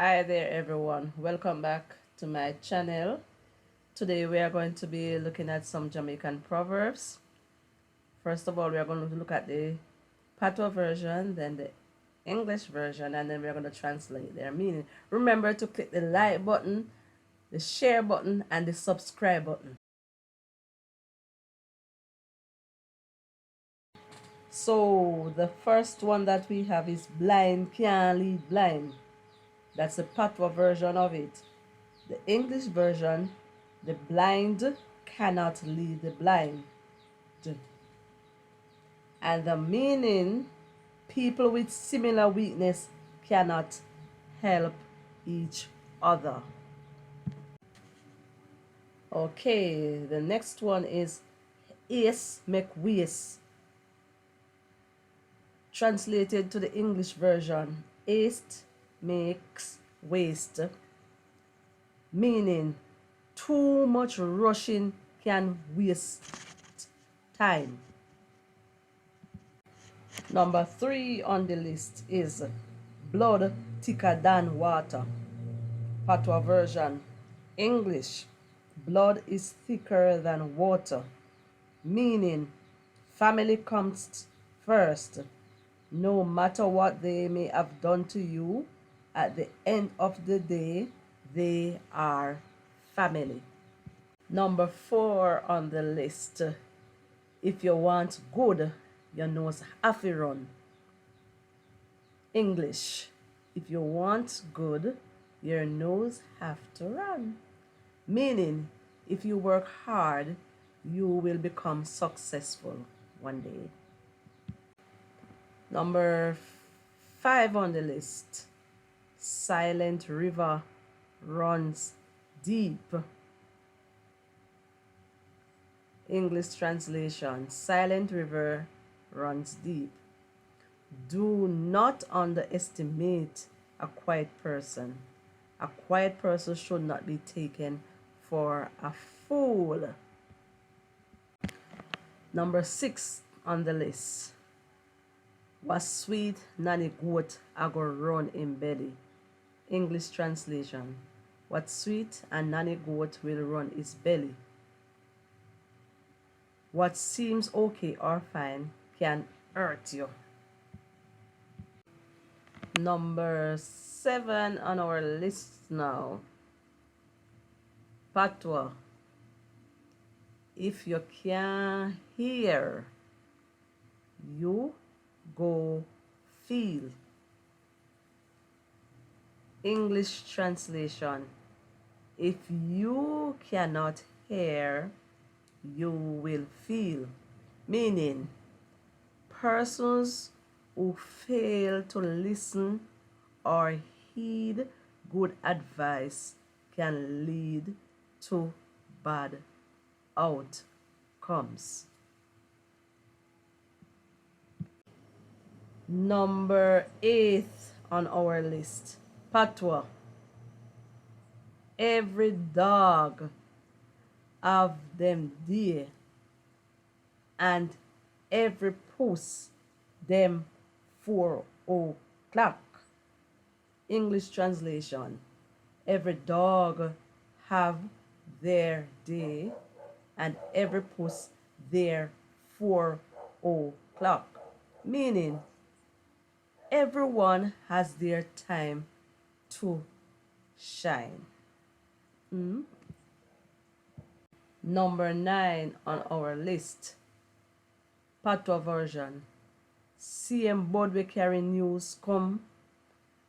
Hi there everyone, welcome back to my channel. Today we are going to be looking at some Jamaican proverbs. First of all, we are going to look at the Patois version, then the English version, and then we're going to translate their meaning. Remember to click the like button, the share button, and the subscribe button. So the first one that we have is blind can't lead blind. That's the Patois version of it. The English version, the blind cannot lead the blind. And the meaning, people with similar weakness cannot help each other. Okay, the next one is Haste make waste. Translated to the English version, haste makes waste. Meaning, too much rushing can waste time. Number 3 on the list is blood thicker than water. Patois version. English. Blood is thicker than water. Meaning, family comes first. No matter what they may have done to you, at the end of the day, they are family. Number 4 on the list. If you want good, your nose have to run. English. If you want good, your nose have to run. Meaning, if you work hard, you will become successful one day. Number 5 on the list. Silent river runs deep. English translation. Silent river runs deep. Do not underestimate a quiet person. A quiet person should not be taken for a fool. Number 6 on the list. What sweet nanny goat a go run in belly. English translation. What sweet and nanny goat will run his belly. What seems okay or fine can hurt you. Number 7 on our list now. Patois. If you can't hear, you go feel. English translation. If you cannot hear, you will feel. Meaning, persons who fail to listen or heed good advice can lead to bad outcomes. Number 8 on our list. Patois. Every dog have them day, and every puss them 4 o'clock. English translation. Every dog have their day, and every puss their 4 o'clock. Meaning, everyone has their time to shine. Number 9 on our list. Patois version. CM board we carry news come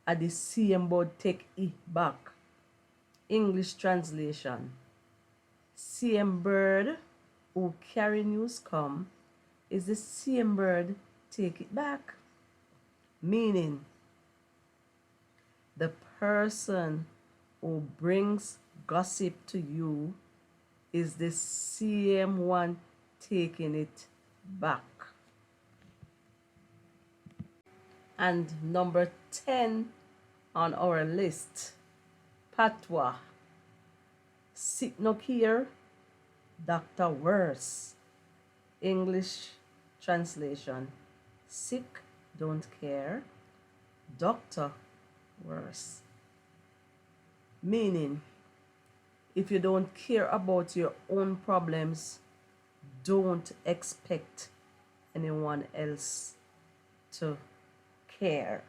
at the CM board take it back. English translation. CM bird who carry news come is the CM bird take it back. Meaning, the person who brings gossip to you is the same one taking it back. And number 10 on our list. Patois. Sick no care, doctor worse. English translation. Sick don't care, doctor worse. Meaning, if you don't care about your own problems, don't expect anyone else to care.